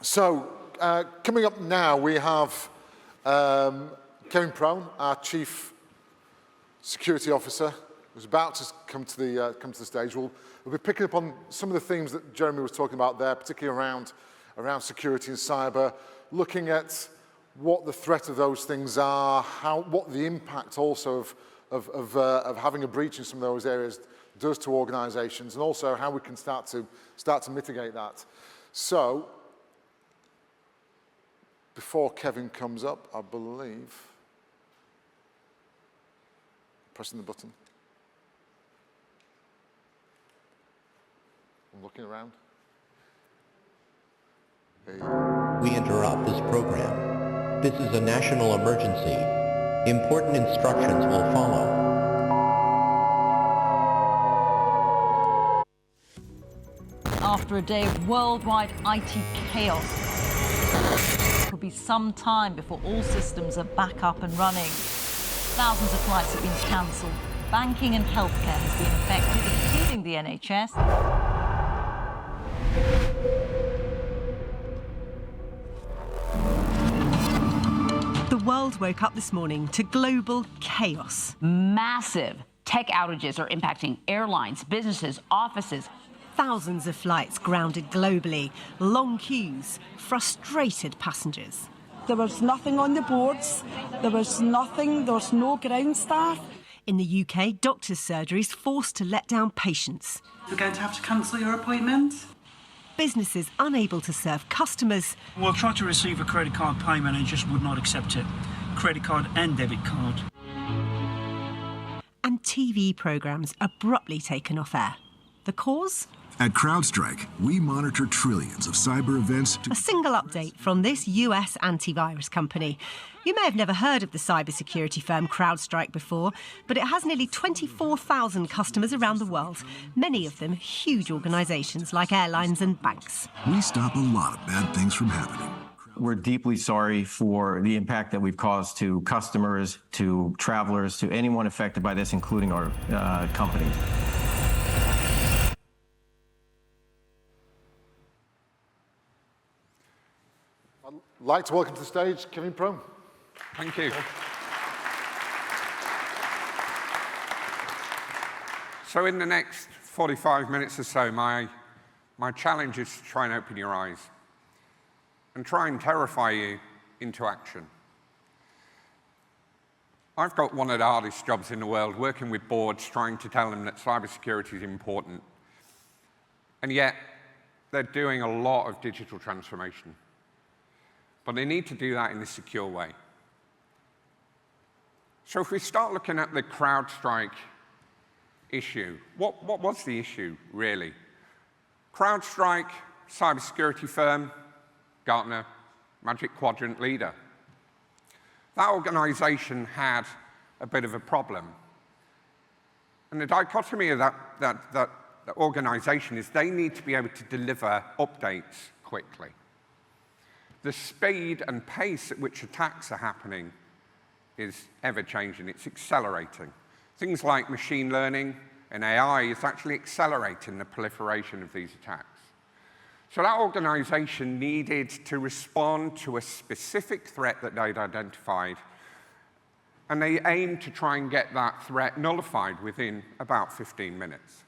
So, coming up now, we have Kevin Prone, our Chief Security Officer, who's about to come to the stage. We'll be picking up on some of the themes that Jeremy was talking about there, particularly around security and cyber, looking at what the threat of those things are, what the impact also of having a breach in some of those areas does to organisations, and also how we can start to mitigate that. So, before Kevin comes up, I believe, pressing the button. I'm looking around. We interrupt this program. This is a national emergency. Important instructions will follow. After a day of worldwide IT chaos, it will be some time before all systems are back up and running. Thousands of flights have been cancelled. Banking and healthcare has been affected, including the NHS. The world woke up this morning to global chaos. Massive tech outages are impacting airlines, businesses, offices. Thousands of flights grounded globally, long queues, frustrated passengers. There was nothing on the boards, there was no ground staff. In the UK, doctors' surgeries forced to let down patients. We're going to have to cancel your appointment. Businesses unable to serve customers. Well, tried to receive a credit card payment and just would not accept it. Credit card and debit card. And TV programmes abruptly taken off air. The cause? At CrowdStrike, we monitor trillions of cyber events. A single update from this US antivirus company. You may have never heard of the cybersecurity firm CrowdStrike before, but it has nearly 24,000 customers around the world, many of them huge organisations like airlines and banks. We stop a lot of bad things from happening. We're deeply sorry for the impact that we've caused to customers, to travelers, to anyone affected by this, including our company. I'd like to welcome to the stage Kevin Prone. Thank you. So in the next 45 minutes or so, my challenge is to try and open your eyes and try and terrify you into action. I've got one of the hardest jobs in the world, working with boards, trying to tell them that cybersecurity is important. And yet, they're doing a lot of digital transformation. But they need to do that in a secure way. So if we start looking at the CrowdStrike issue, what was the issue, really? CrowdStrike, cybersecurity firm, Gartner, Magic Quadrant leader. That organization had a bit of a problem. And the dichotomy of that organization is they need to be able to deliver updates quickly. The speed and pace at which attacks are happening is ever-changing. It's accelerating. Things like machine learning and AI is actually accelerating the proliferation of these attacks. So that organization needed to respond to a specific threat that they'd identified, and they aimed to try and get that threat nullified within about 15 minutes.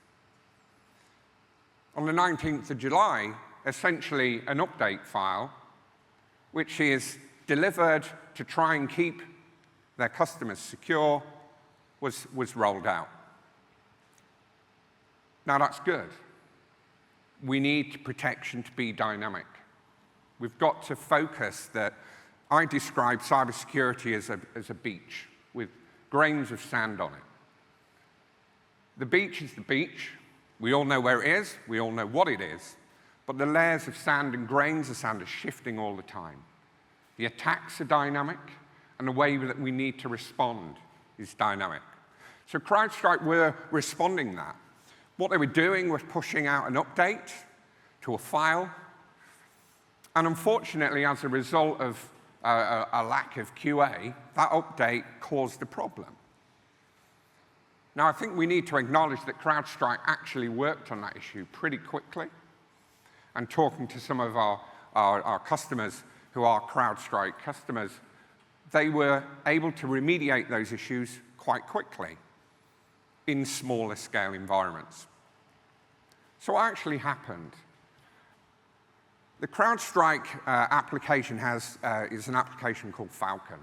On the 19th of July, essentially an update file which is delivered to try and keep their customers secure, was rolled out. Now that's good. We need protection to be dynamic. We've got to focus that I describe cybersecurity as a beach with grains of sand on it. The beach is the beach. We all know where it is. We all know what it is. But the layers of sand and grains of sand are shifting all the time. The attacks are dynamic, and the way that we need to respond is dynamic. So CrowdStrike were responding that. What they were doing was pushing out an update to a file, and unfortunately, as a result of a lack of QA, that update caused a problem. Now, I think we need to acknowledge that CrowdStrike actually worked on that issue pretty quickly. And talking to some of our our customers who are CrowdStrike customers, they were able to remediate those issues quite quickly in smaller scale environments. So what actually happened? The CrowdStrike application is an application called Falcon.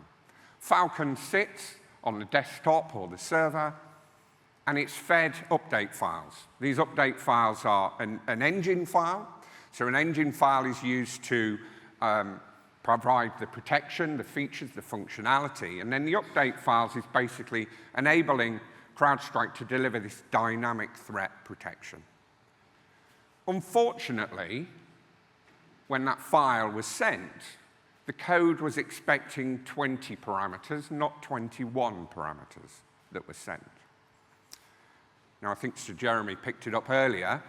Falcon sits on the desktop or the server, and it's fed update files. These update files are an engine file. So an engine file is used to provide the protection, the features, the functionality, and then the update files is basically enabling CrowdStrike to deliver this dynamic threat protection. Unfortunately, when that file was sent, the code was expecting 20 parameters, not 21 parameters that were sent. Now, I think Sir Jeremy picked it up earlier.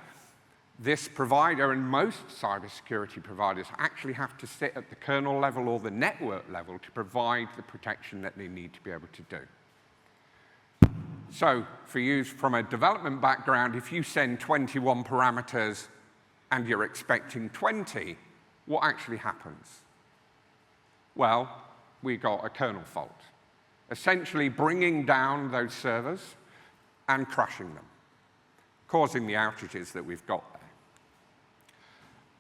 This provider and most cybersecurity providers actually have to sit at the kernel level or the network level to provide the protection that they need to be able to do. So, for you from a development background, if you send 21 parameters and you're expecting 20, what actually happens? Well, we got a kernel fault, essentially bringing down those servers and crashing them, causing the outages that we've got there.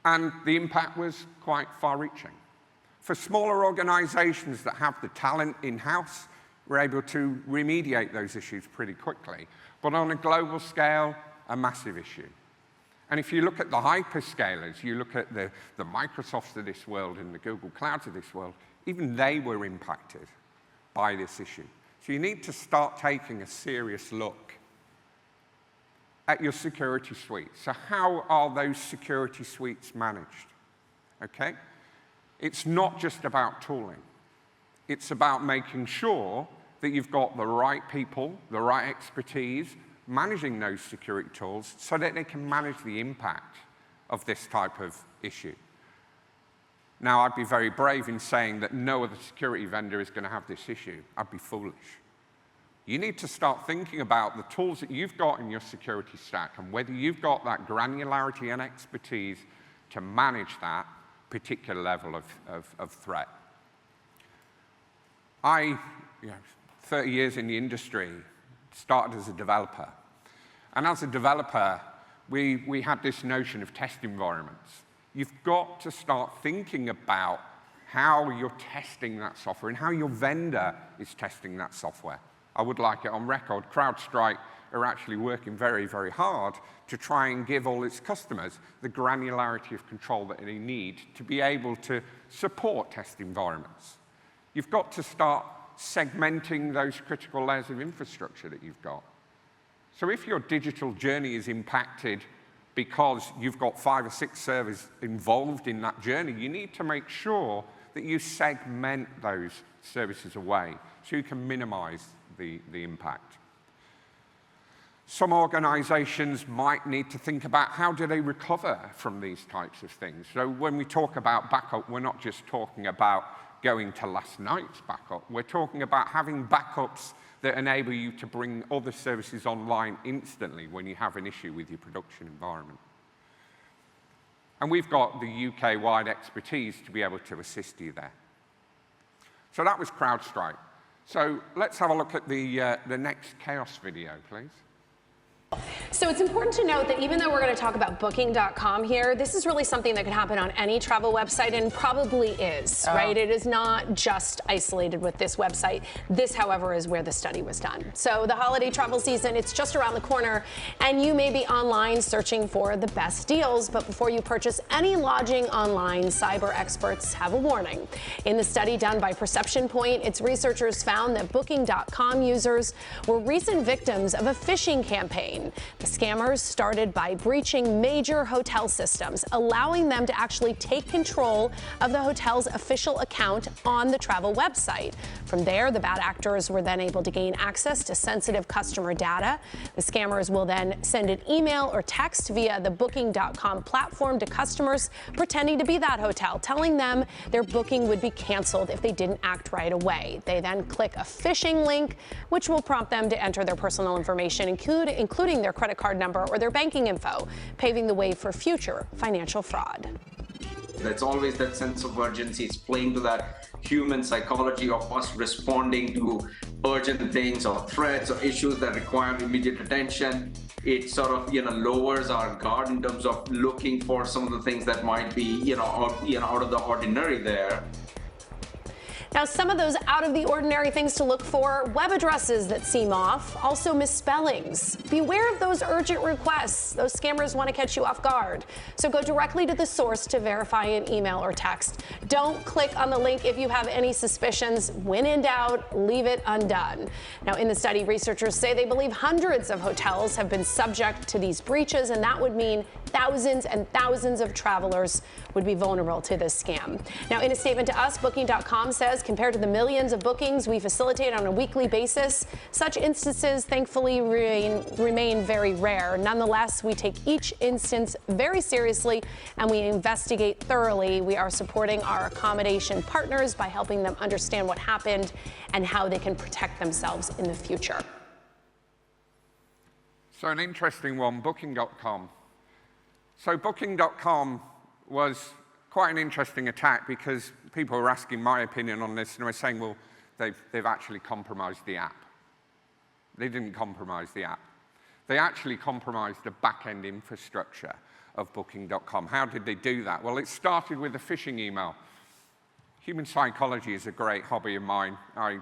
And the impact was quite far-reaching. For smaller organizations that have the talent in-house, we're able to remediate those issues pretty quickly. But on a global scale, a massive issue. And if you look at the hyperscalers, you look at the Microsofts of this world and the Google Clouds of this world, even they were impacted by this issue. So you need to start taking a serious look at your security suite. So how are those security suites managed? Okay? It's not just about tooling. It's about making sure that you've got the right people, the right expertise, managing those security tools so that they can manage the impact of this type of issue. Now, I'd be very brave in saying that no other security vendor is going to have this issue. I'd be foolish. You need to start thinking about the tools that you've got in your security stack and whether you've got that granularity and expertise to manage that particular level of threat. 30 years in the industry, started as a developer. And as a developer, we had this notion of test environments. You've got to start thinking about how you're testing that software and how your vendor is testing that software. I would like it on record, CrowdStrike are actually working very, very hard to try and give all its customers the granularity of control that they need to be able to support test environments. You've got to start segmenting those critical layers of infrastructure that you've got. So if your digital journey is impacted because you've got 5 or 6 servers involved in that journey, you need to make sure that you segment those services away so you can minimize the impact. Some organizations might need to think about how do they recover from these types of things. So when we talk about backup, we're not just talking about going to last night's backup. We're talking about having backups that enable you to bring other services online instantly when you have an issue with your production environment. And we've got the UK-wide expertise to be able to assist you there. So that was CrowdStrike. So let's have a look at the next chaos video, please. So it's important to note that even though we're going to talk about Booking.com here, this is really something that could happen on any travel website and probably is, right? It is not just isolated with this website. This, however, is where the study was done. So the holiday travel season, it's just around the corner, and you may be online searching for the best deals, but before you purchase any lodging online, cyber experts have a warning. In the study done by Perception Point, its researchers found that Booking.com users were recent victims of a phishing campaign. The scammers started by breaching major hotel systems, allowing them to actually take control of the hotel's official account on the travel website. From there, the bad actors were then able to gain access to sensitive customer data. The scammers will then send an email or text via the Booking.com platform to customers pretending to be that hotel, telling them their booking would be canceled if they didn't act right away. They then click a phishing link, which will prompt them to enter their personal information, including their credit card number or their banking info, paving the way for future financial fraud. There's always that sense of urgency. It's playing to that human psychology of us responding to urgent things or threats or issues that require immediate attention. It sort of, lowers our guard in terms of looking for some of the things that might be, out of the ordinary there. Now, some of those out of the ordinary things to look for: web addresses that seem off, also misspellings. Beware of those urgent requests. Those scammers want to catch you off guard. So go directly to the source to verify an email or text. Don't click on the link if you have any suspicions. When in doubt, leave it undone. Now, in the study, researchers say they believe hundreds of hotels have been subject to these breaches, and that would mean thousands and thousands of travelers would be vulnerable to this scam. Now, in a statement to us, Booking.com says, compared to the millions of bookings we facilitate on a weekly basis, such instances thankfully remain very rare. Nonetheless, we take each instance very seriously and we investigate thoroughly. We are supporting our accommodation partners by helping them understand what happened and how they can protect themselves in the future. So an interesting one, Booking.com. So Booking.com was quite an interesting attack because people were asking my opinion on this and were saying, well, they've actually compromised the app. They didn't compromise the app. They actually compromised the back-end infrastructure of Booking.com. How did they do that? Well, it started with a phishing email. Human psychology is a great hobby of mine. I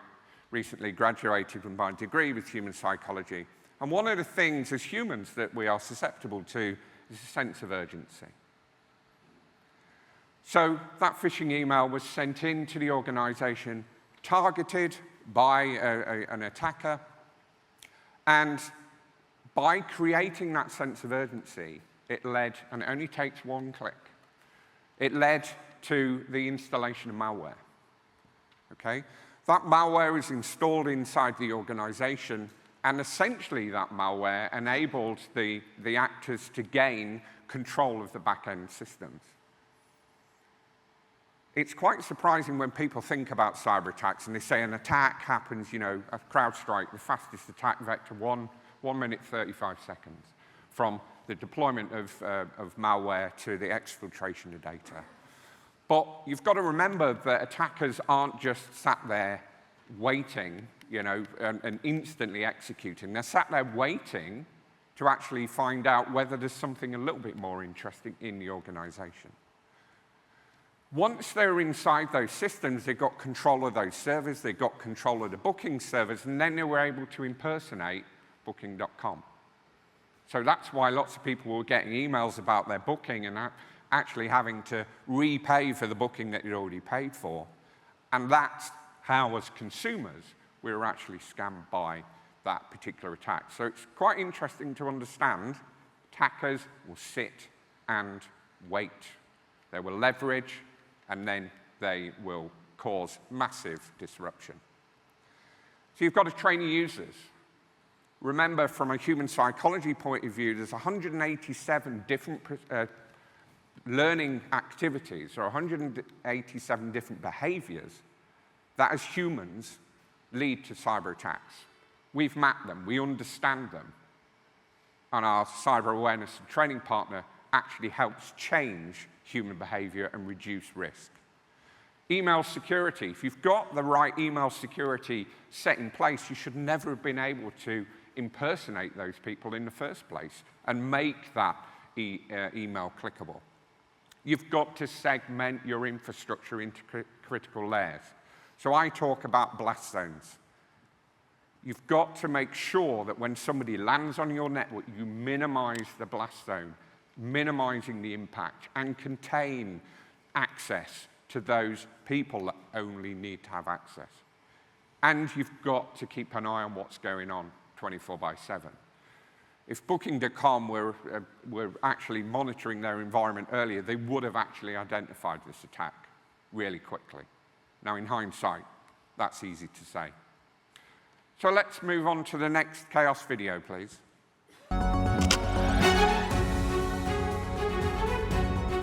recently graduated with my degree with human psychology. And one of the things as humans that we are susceptible to is a sense of urgency. So that phishing email was sent in to the organization, targeted by an attacker, and by creating that sense of urgency, it led, and it only takes one click, it led to the installation of malware. Okay? That malware is installed inside the organization, and essentially that malware enabled the actors to gain control of the back-end systems. It's quite surprising when people think about cyber attacks and they say an attack happens, a CrowdStrike, the fastest attack vector, 1 minute 35 seconds from the deployment of malware to the exfiltration of data. But you've got to remember that attackers aren't just sat there waiting, and instantly executing. They're sat there waiting to actually find out whether there's something a little bit more interesting in the organization. Once they're inside those systems, they got control of those servers, they got control of the booking servers, and then they were able to impersonate Booking.com. So that's why lots of people were getting emails about their booking and actually having to repay for the booking that you'd already paid for. And that's how, as consumers, we were actually scammed by that particular attack. So it's quite interesting to understand attackers will sit and wait. They will leverage, and then they will cause massive disruption. So you've got to train your users. Remember, from a human psychology point of view, there's 187 different learning activities, or 187 different behaviors that, as humans, lead to cyber attacks. We've mapped them, we understand them, and our cyber awareness and training partner actually helps change human behavior and reduce risk. Email security. If you've got the right email security set in place, you should never have been able to impersonate those people in the first place and make that email clickable. You've got to segment your infrastructure into critical layers. So I talk about blast zones. You've got to make sure that when somebody lands on your network, you minimize the blast zone, minimizing the impact, and contain access to those people that only need to have access. And you've got to keep an eye on what's going on 24/7. If Booking.com were actually monitoring their environment earlier, they would have actually identified this attack really quickly. Now, in hindsight, that's easy to say. So let's move on to the next chaos video, please.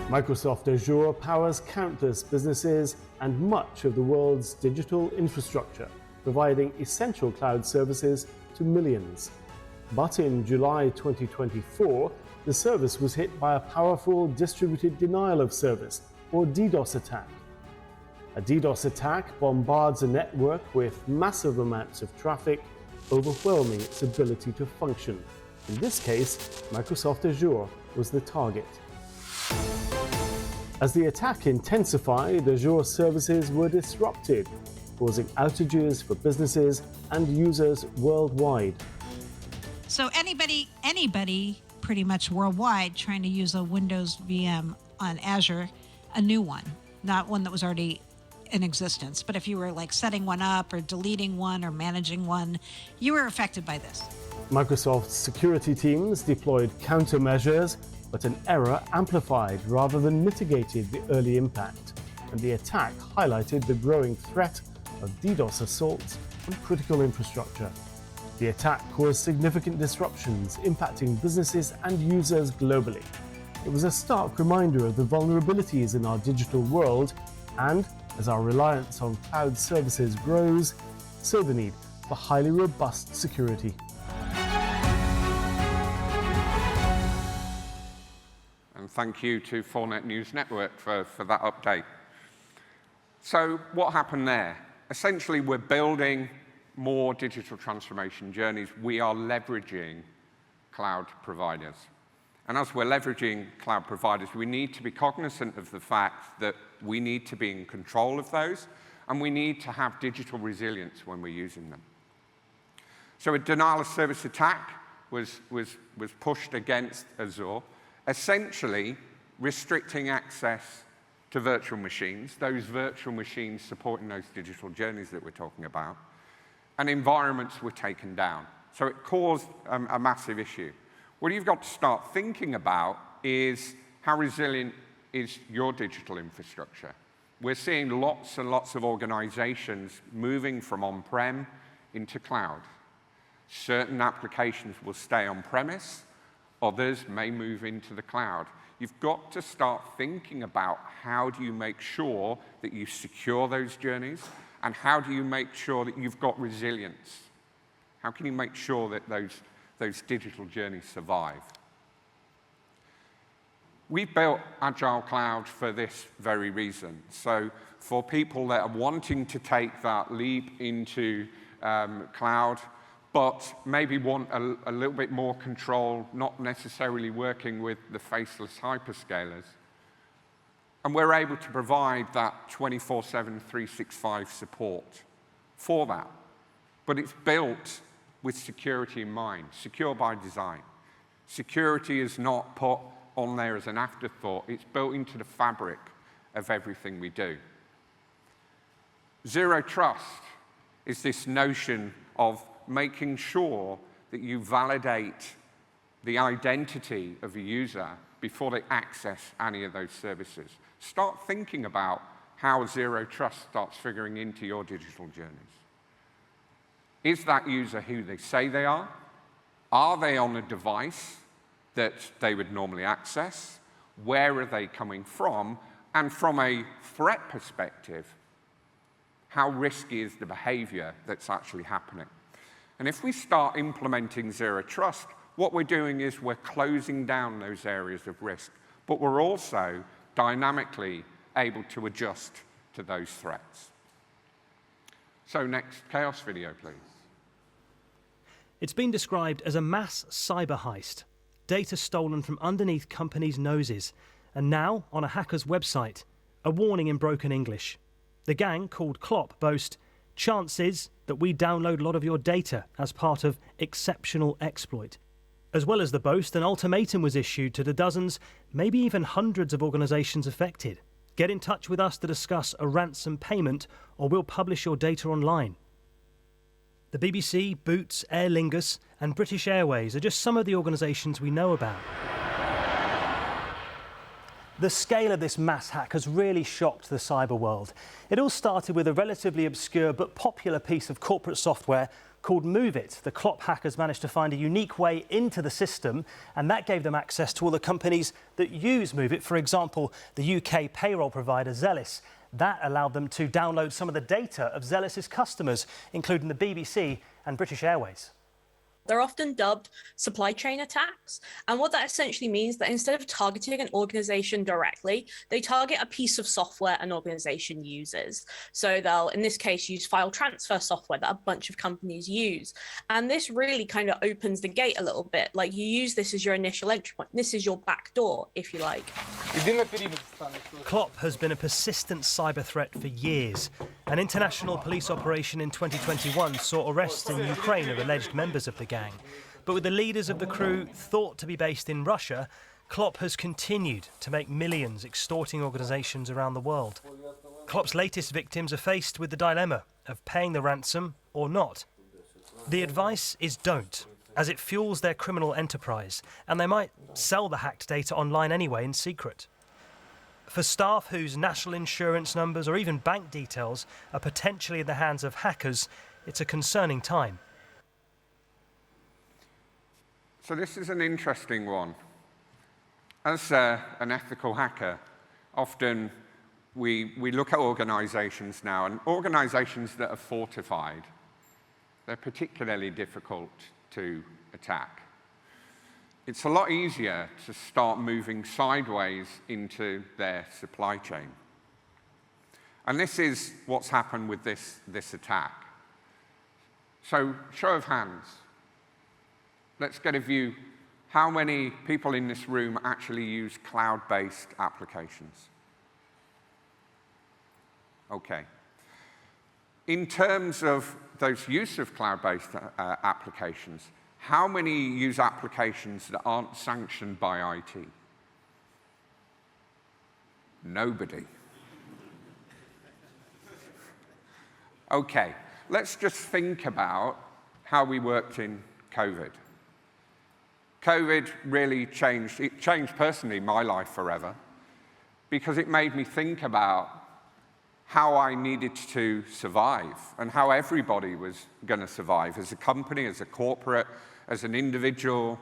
Microsoft Azure powers countless businesses and much of the world's digital infrastructure, providing essential cloud services to millions. But in July 2024, the service was hit by a powerful distributed denial of service or DDoS attack. A DDoS attack bombards a network with massive amounts of traffic, overwhelming its ability to function. In this case, Microsoft Azure was the target. As the attack intensified, Azure services were disrupted, causing outages for businesses and users worldwide. So anybody pretty much worldwide trying to use a Windows VM on Azure, a new one, not one that was already in existence. But if you were like setting one up or deleting one or managing one, you were affected by this. Microsoft's security teams deployed countermeasures, but an error amplified rather than mitigated the early impact. And the attack highlighted the growing threat of DDoS assaults on critical infrastructure. The attack caused significant disruptions, impacting businesses and users globally. It was a stark reminder of the vulnerabilities in our digital world, and as our reliance on cloud services grows, so the need for highly robust security. And thank you to FourNet News Network for that update. So what happened there? Essentially, we're building more digital transformation journeys. We are leveraging cloud providers. And as we're leveraging cloud providers, we need to be cognizant of the fact that we need to be in control of those, and we need to have digital resilience when we're using them. So a denial of service attack was pushed against Azure, essentially restricting access to virtual machines, those virtual machines supporting those digital journeys that we're talking about, and environments were taken down. So it caused a massive issue. What you've got to start thinking about is how resilient is your digital infrastructure. We're seeing lots and lots of organizations moving from on-prem into cloud. Certain applications will stay on-premise, others may move into the cloud. You've got to start thinking about how do you make sure that you secure those journeys, and how do you make sure that you've got resilience? How can you make sure that those digital journeys survive? We built Agile Cloud for this very reason. So for people that are wanting to take that leap into cloud, but maybe want a little bit more control, not necessarily working with the faceless hyperscalers, and we're able to provide that 24/7, 365 support for that. But it's built with security in mind, secure by design. Security is not put on there as an afterthought. It's built into the fabric of everything we do. Zero trust is this notion of making sure that you validate the identity of a user before they access any of those services. Start thinking about how zero trust starts figuring into your digital journeys. Is that user who they say they are? Are they on a device that they would normally access? Where are they coming from? And from a threat perspective, how risky is the behavior that's actually happening? And if we start implementing zero trust, what we're doing is we're closing down those areas of risk, but we're also dynamically able to adjust to those threats. So next chaos video, please. It's been described as a mass cyber heist, data stolen from underneath companies' noses, and now on a hacker's website, a warning in broken English. The gang, called Clop, boast, "Chances that we download a lot of your data as part of exceptional exploit." As well as the boast, an ultimatum was issued to the dozens, maybe even hundreds of organisations affected. Get in touch with us to discuss a ransom payment, or we'll publish your data online. The BBC, Boots, Aer Lingus and British Airways are just some of the organisations we know about. The scale of this mass hack has really shocked the cyber world. It all started with a relatively obscure but popular piece of corporate software called MoveIt. The Clop hackers managed to find a unique way into the system, and that gave them access to all the companies that use MoveIt. For example, the UK payroll provider Zelis. That allowed them to download some of the data of Zelis's customers, including the BBC and British Airways. They're often dubbed supply chain attacks. And what that essentially means that instead of targeting an organization directly, they target a piece of software an organization uses. So they'll, in this case, use file transfer software that a bunch of companies use. And this really kind of opens the gate a little bit. Like, you use this as your initial entry point. This is your back door, if you like. Klopp has been a persistent cyber threat for years. An international police operation in 2021 saw arrests in Ukraine of alleged members of the gang. But with the leaders of the crew thought to be based in Russia, Klopp has continued to make millions extorting organisations around the world. Klopp's latest victims are faced with the dilemma of paying the ransom or not. The advice is don't, as it fuels their criminal enterprise, and they might sell the hacked data online anyway in secret. For staff whose national insurance numbers or even bank details are potentially in the hands of hackers, it's a concerning time. So this is an interesting one. As an ethical hacker, often we look at organizations now, and organizations that are fortified, they're particularly difficult to attack. It's a lot easier to start moving sideways into their supply chain. And this is what's happened with this attack. So, show of hands. Let's get a view. How many people in this room actually use cloud-based applications? Okay. In terms of those use of cloud-based applications, how many use applications that aren't sanctioned by IT? Nobody. Okay, let's just think about how we worked in COVID. COVID really changed, it changed personally my life forever, because it made me think about how I needed to survive and how everybody was going to survive. As a company, as a corporate, as an individual,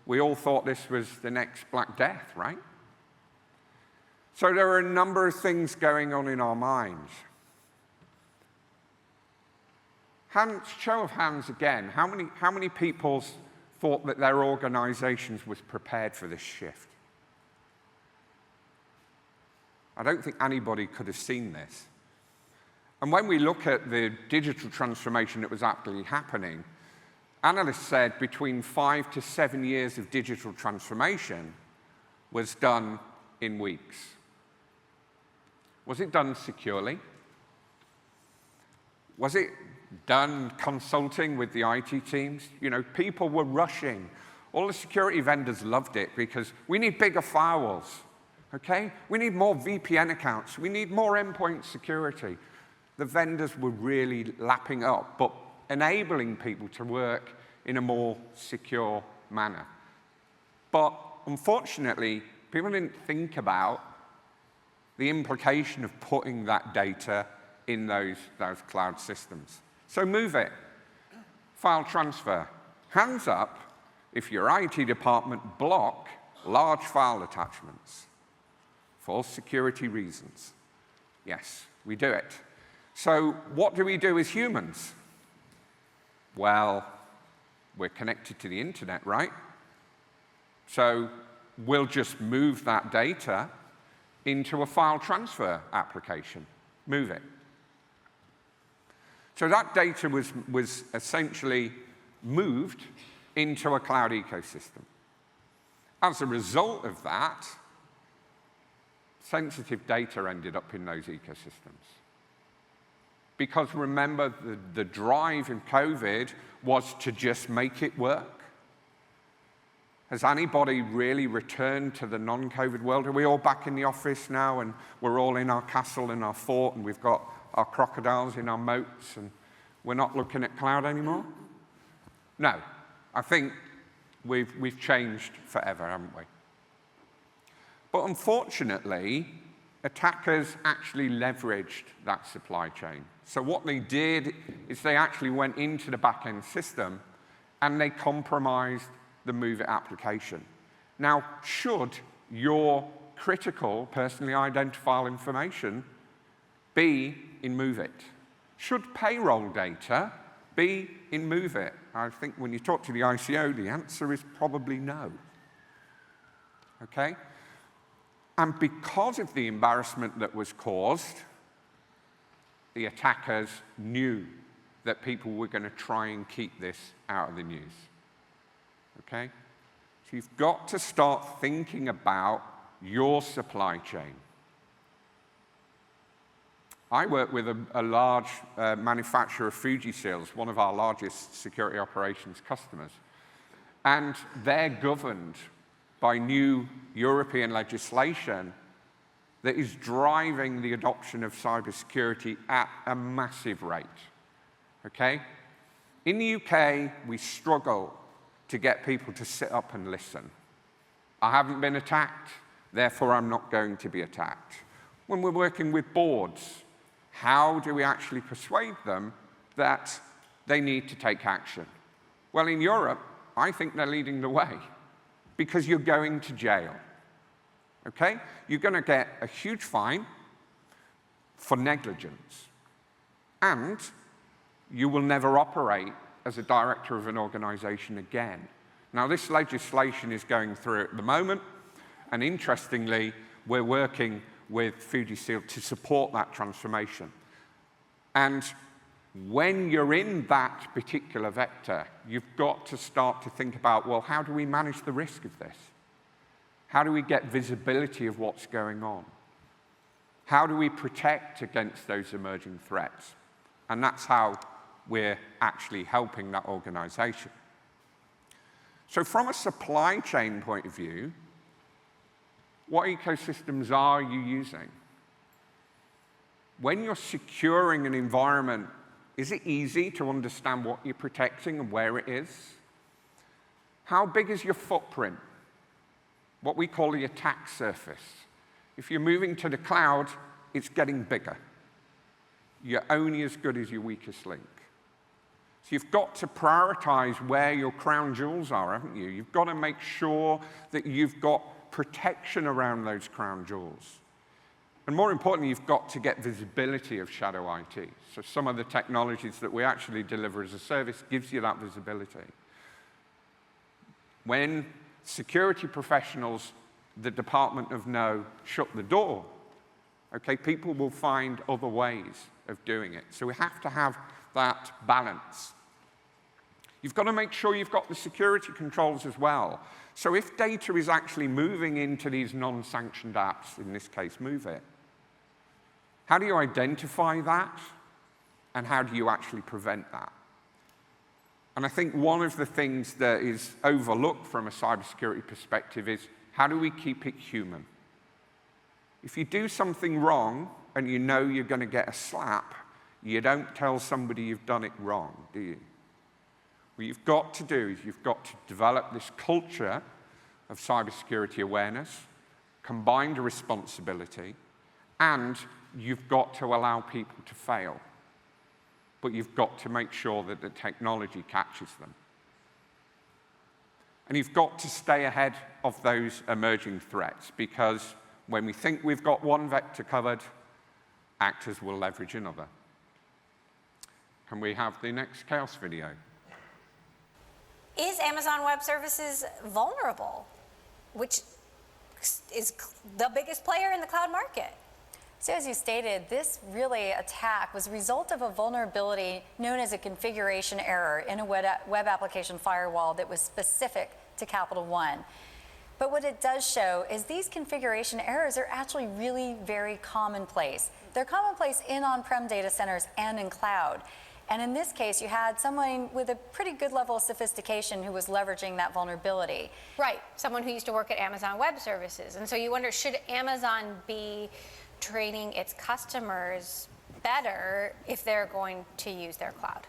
we all thought this was the next Black Death, right? So there were a number of things going on in our minds. Show of hands again. How many people thought that their organizations was prepared for this shift? I don't think anybody could have seen this. And when we look at the digital transformation that was actually happening, analysts said between 5 to 7 years of digital transformation was done in weeks. Was it done securely? Was it done consulting with the IT teams? You know, people were rushing. All the security vendors loved it because we need bigger firewalls, okay? We need more VPN accounts. We need more endpoint security. The vendors were really lapping up, but enabling people to work in a more secure manner. But unfortunately, people didn't think about the implication of putting that data in those cloud systems. So move it. File transfer. Hands up if your IT department block large file attachments for security reasons. Yes, we do it. So what do we do as humans? Well, we're connected to the internet, right? So we'll just move that data into a file transfer application. Move it. So that data was essentially moved into a cloud ecosystem. As a result of that, sensitive data ended up in those ecosystems. Because remember, the drive in COVID was to just make it work. Has anybody really returned to the non-COVID world? Are we all back in the office now and we're all in our castle and our fort and we've got our crocodiles in our moats and we're not looking at cloud anymore? No, I think we've changed forever, haven't we? But unfortunately, attackers actually leveraged that supply chain. So what they did is they actually went into the back-end system and they compromised the Move It application. Now, should your critical personally identifiable information be in Move It? Should payroll data be in Move It? I think when you talk to the ICO, the answer is probably no. Okay? And because of the embarrassment that was caused, the attackers knew that people were going to try and keep this out of the news. Okay? So you've got to start thinking about your supply chain. I work with a large manufacturer of Fuji seals, one of our largest security operations customers. And they're governed by new European legislation that is driving the adoption of cybersecurity at a massive rate. Okay? In the UK, we struggle to get people to sit up and listen. I haven't been attacked, therefore I'm not going to be attacked. When we're working with boards, how do we actually persuade them that they need to take action? Well, in Europe, I think they're leading the way because you're going to jail. Okay? You're going to get a huge fine for negligence. And you will never operate as a director of an organization again. Now, this legislation is going through at the moment, and interestingly, we're working with Fujifilm to support that transformation. And when you're in that particular vector, you've got to start to think about, well, how do we manage the risk of this? How do we get visibility of what's going on? How do we protect against those emerging threats? And that's how we're actually helping that organization. So from a supply chain point of view, what ecosystems are you using? When you're securing an environment, is it easy to understand what you're protecting and where it is? How big is your footprint? What we call the attack surface. If you're moving to the cloud, it's getting bigger. You're only as good as your weakest link. So you've got to prioritize where your crown jewels are, haven't you? You've got to make sure that you've got protection around those crown jewels. And more importantly, you've got to get visibility of shadow IT. So some of the technologies that we actually deliver as a service gives you that visibility. When security professionals, the Department of No, shut the door, okay, people will find other ways of doing it. So we have to have that balance. You've got to make sure you've got the security controls as well. So if data is actually moving into these non-sanctioned apps, in this case, MoveIt, how do you identify that? And how do you actually prevent that? And I think one of the things that is overlooked from a cybersecurity perspective is, how do we keep it human? If you do something wrong and you know you're going to get a slap, you don't tell somebody you've done it wrong, do you? What you've got to do is you've got to develop this culture of cybersecurity awareness, combined responsibility, and you've got to allow people to fail. But you've got to make sure that the technology catches them. And you've got to stay ahead of those emerging threats, because when we think we've got one vector covered, actors will leverage another. Can we have the next chaos video? Is Amazon Web Services vulnerable, which is the biggest player in the cloud market? So as you stated, this really attack was a result of a vulnerability known as a configuration error in a web application firewall that was specific to Capital One. But what it does show is these configuration errors are actually really very commonplace. They're commonplace in on-prem data centers and in cloud. And in this case, you had someone with a pretty good level of sophistication who was leveraging that vulnerability. Right, someone who used to work at Amazon Web Services. And so you wonder, should Amazon be training its customers better if they're going to use their cloud?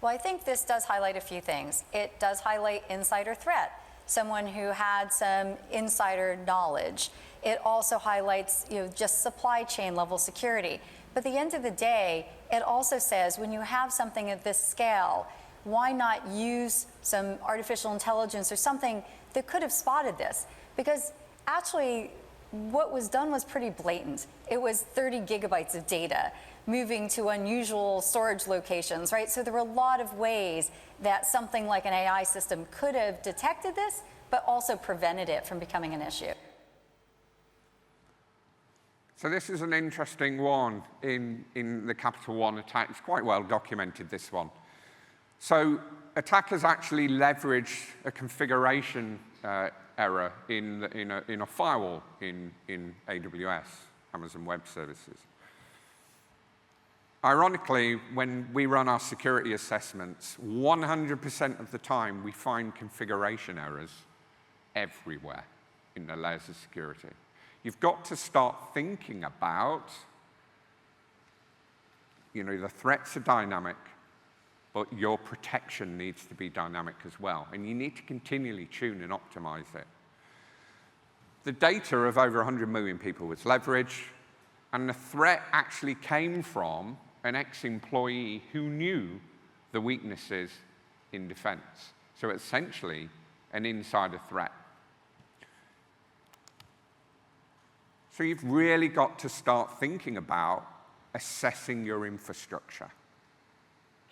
Well, I think this does highlight a few things. It does highlight insider threat, someone who had some insider knowledge. It also highlights, just supply chain level security. But at the end of the day, it also says when you have something at this scale, why not use some artificial intelligence or something that could have spotted this? Because actually, what was done was pretty blatant. It was 30 gigabytes of data moving to unusual storage locations, right? So there were a lot of ways that something like an AI system could have detected this, but also prevented it from becoming an issue. So this is an interesting one in the Capital One attack. It's quite well documented, this one. So attackers actually leveraged a configuration error in a firewall in AWS, Amazon Web Services. Ironically, when we run our security assessments, 100% of the time we find configuration errors everywhere in the layers of security. You've got to start thinking about, the threats are dynamic, but your protection needs to be dynamic as well. And you need to continually tune and optimize it. The data of over 100 million people was leveraged, and the threat actually came from an ex-employee who knew the weaknesses in defense. So essentially, an insider threat. So you've really got to start thinking about assessing your infrastructure.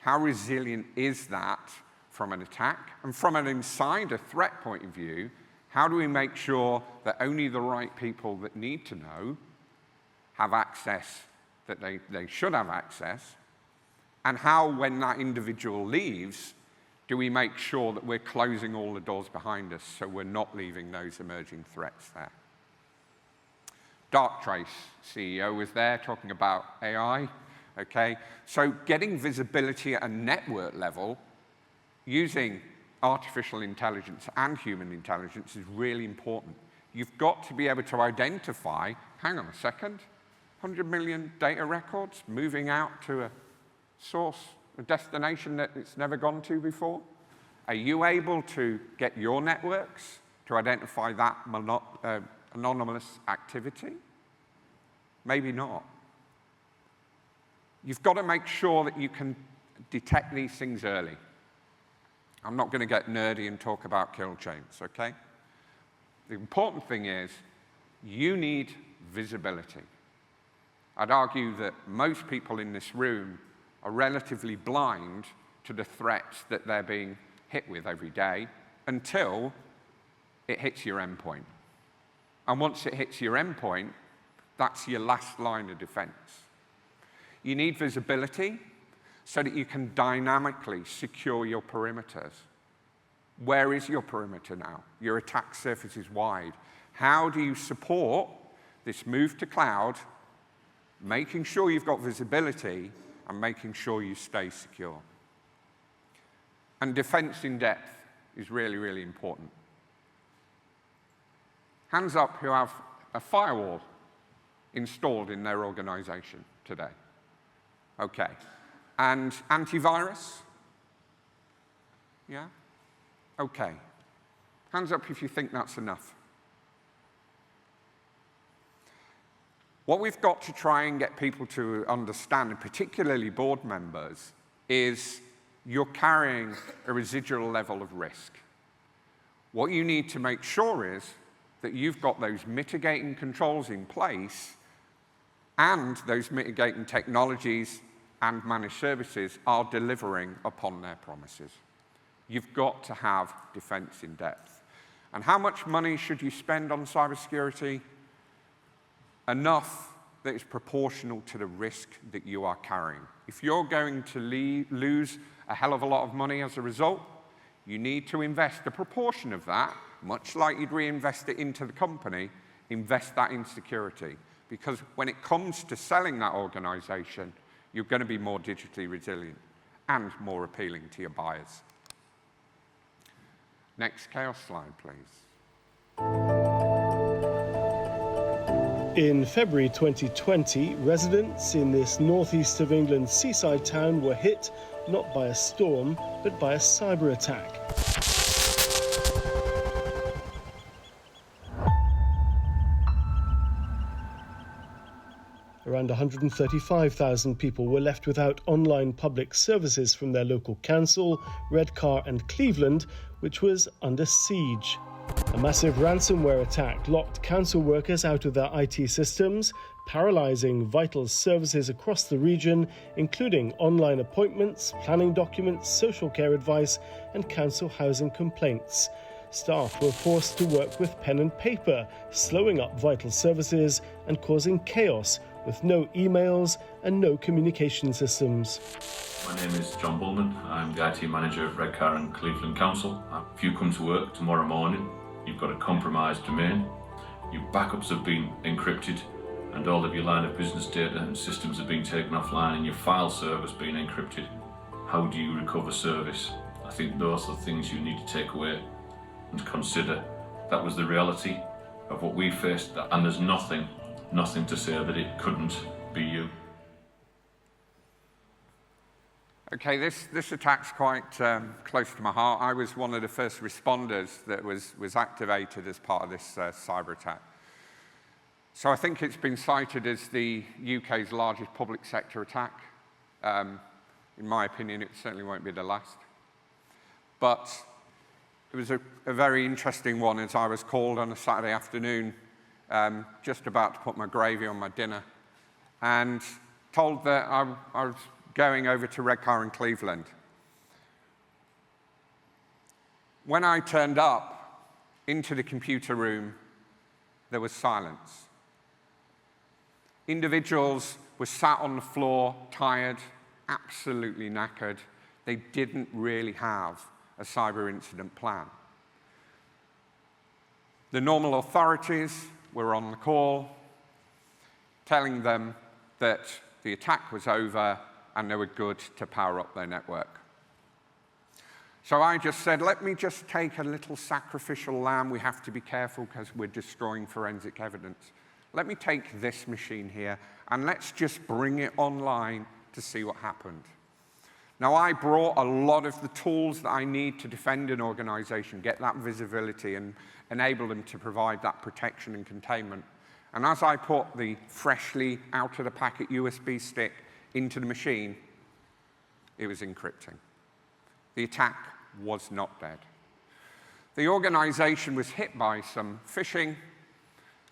How resilient is that from an attack? And from an insider threat point of view, how do we make sure that only the right people that need to know have access, that they should have access? And how, when that individual leaves, do we make sure that we're closing all the doors behind us so we're not leaving those emerging threats there? Darktrace CEO was there talking about AI. Okay, so getting visibility at a network level using artificial intelligence and human intelligence is really important. You've got to be able to identify, hang on a second, 100 million data records moving out to a source, a destination that it's never gone to before. Are you able to get your networks to identify that anonymous activity? Maybe not. You've got to make sure that you can detect these things early. I'm not going to get nerdy and talk about kill chains, okay? The important thing is you need visibility. I'd argue that most people in this room are relatively blind to the threats that they're being hit with every day until it hits your endpoint. And once it hits your endpoint, that's your last line of defense. You need visibility so that you can dynamically secure your perimeters. Where is your perimeter now? Your attack surface is wide. How do you support this move to cloud, making sure you've got visibility and making sure you stay secure? And defense in depth is really, really important. Hands up who have a firewall installed in their organization today. Okay. And antivirus? Yeah? Okay. Hands up if you think that's enough. What we've got to try and get people to understand, and particularly board members, is you're carrying a residual level of risk. What you need to make sure is that you've got those mitigating controls in place and those mitigating technologies and managed services are delivering upon their promises. You've got to have defense in depth. And how much money should you spend on cybersecurity? Enough that is proportional to the risk that you are carrying. If you're going to lose a hell of a lot of money as a result, you need to invest a proportion of that, much like you'd reinvest it into the company, invest that in security. Because when it comes to selling that organization, you're going to be more digitally resilient and more appealing to your buyers. Next chaos slide, please. In February 2020, residents in this northeast of England seaside town were hit not by a storm, but by a cyber attack. Around 135,000 people were left without online public services from their local council, Redcar and Cleveland, which was under siege. A massive ransomware attack locked council workers out of their IT systems, paralysing vital services across the region, including online appointments, planning documents, social care advice and council housing complaints. Staff were forced to work with pen and paper, slowing up vital services and causing chaos with no emails and no communication systems. My name is John Bullman. I'm the IT manager at Redcar and Cleveland Council. If you come to work tomorrow morning, you've got a compromised domain, your backups have been encrypted, and all of your line of business data and systems have been taken offline, and your file server's been encrypted. How do you recover service? I think those are the things you need to take away and consider. That was the reality of what we faced, and there's nothing to say that it couldn't be you. Okay, this attack's quite close to my heart. I was one of the first responders that was activated as part of this cyber attack. So I think it's been cited as the UK's largest public sector attack. In my opinion, it certainly won't be the last. But it was a very interesting one, as I was called on a Saturday afternoon, just about to put my gravy on my dinner, and told that I was going over to Redcar in Cleveland. When I turned up into the computer room, there was silence. Individuals were sat on the floor, tired, absolutely knackered. They didn't really have a cyber incident plan. The normal authorities were on the call, telling them that the attack was over and they were good to power up their network. So I just said, let me just take a little sacrificial lamb. We have to be careful because we're destroying forensic evidence. Let me take this machine here and let's just bring it online to see what happened. Now, I brought a lot of the tools that I need to defend an organization, get that visibility and enable them to provide that protection and containment. And as I put the freshly out of the packet USB stick into the machine, it was encrypting. The attack was not dead. The organization was hit by some phishing.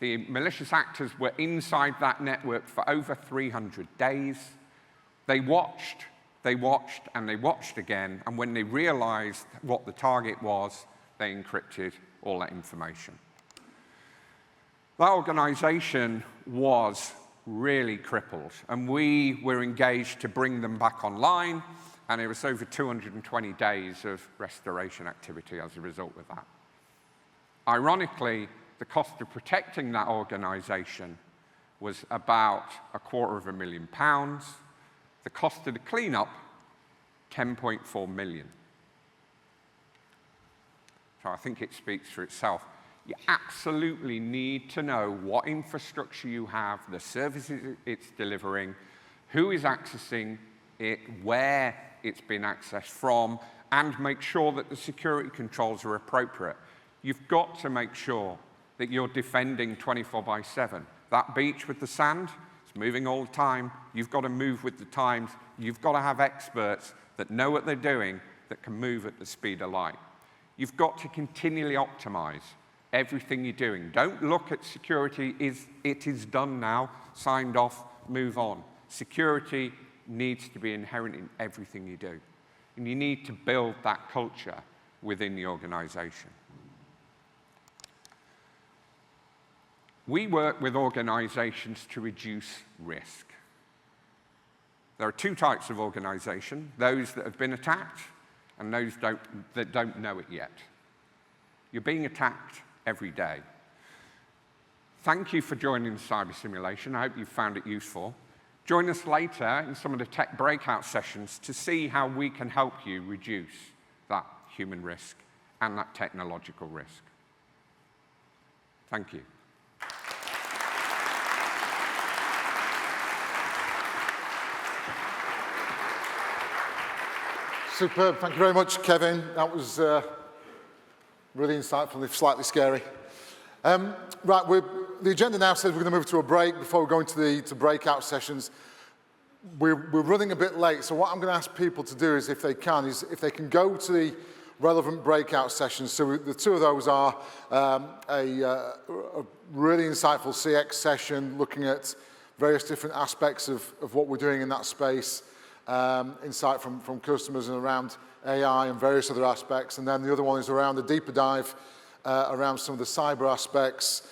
The malicious actors were inside that network for over 300 days. They watched, and they watched again, and when they realized what the target was, they encrypted all that information. That organization was really crippled, and we were engaged to bring them back online, and it was over 220 days of restoration activity as a result of that. Ironically, the cost of protecting that organization was about £250,000. The cost of the cleanup, £10.4 million. So I think it speaks for itself. You absolutely need to know what infrastructure you have, the services it's delivering, who is accessing it, where it's been accessed from, and make sure that the security controls are appropriate. You've got to make sure that you're defending 24/7. That beach with the sand, it's moving all the time. You've got to move with the times. You've got to have experts that know what they're doing, that can move at the speed of light. You've got to continually optimize everything you're doing. Don't look at security, it is done now, signed off, move on. Security needs to be inherent in everything you do. And you need to build that culture within the organization. We work with organizations to reduce risk. There are two types of organization, those that have been attacked and those that don't know it yet. You're being attacked every day. Thank you for joining the Cyber Simulation. I hope you found it useful. Join us later in some of the tech breakout sessions to see how we can help you reduce that human risk and that technological risk. Thank you. Superb. Thank you very much, Kevin. That was really insightful, if slightly scary. Right, the agenda now says we're going to move to a break before we go into the breakout sessions. We're running a bit late, so what I'm going to ask people to do is, if they can go to the relevant breakout sessions. So the two of those are a really insightful CX session looking at various different aspects of what we're doing in that space, insight from customers and around AI and various other aspects. And then the other one is around a deeper dive around some of the cyber aspects,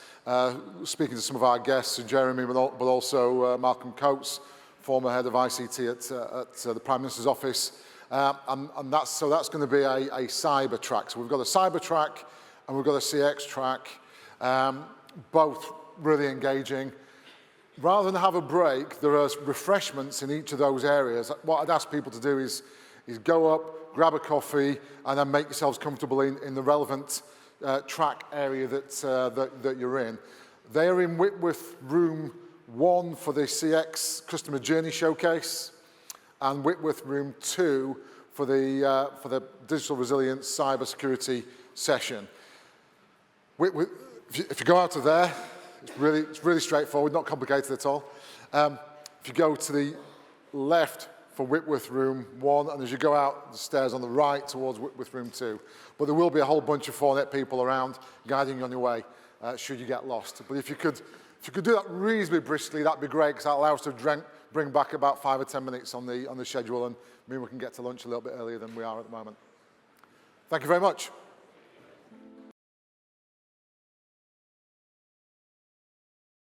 speaking to some of our guests, Jeremy, but also Malcolm Coates, former head of ICT at the Prime Minister's office. And that's going to be a cyber track. So we've got a cyber track and we've got a CX track, both really engaging. Rather than have a break, there are refreshments in each of those areas. What I'd ask people to do is go up, grab a coffee, and then make yourselves comfortable in the relevant track area that you're in. They are in Whitworth Room 1 for the CX Customer Journey Showcase, and Whitworth Room 2 for the Digital Resilience Cybersecurity session. If you go out of there, it's really straightforward, not complicated at all. If you go to the left for Whitworth Room 1, and as you go out the stairs on the right towards Whitworth Room 2. But there will be a whole bunch of FourNet people around guiding you on your way should you get lost. But if you could do that reasonably briskly, that'd be great, because that allows us to bring back about 5 or 10 minutes on the schedule, and maybe we can get to lunch a little bit earlier than we are at the moment. Thank you very much.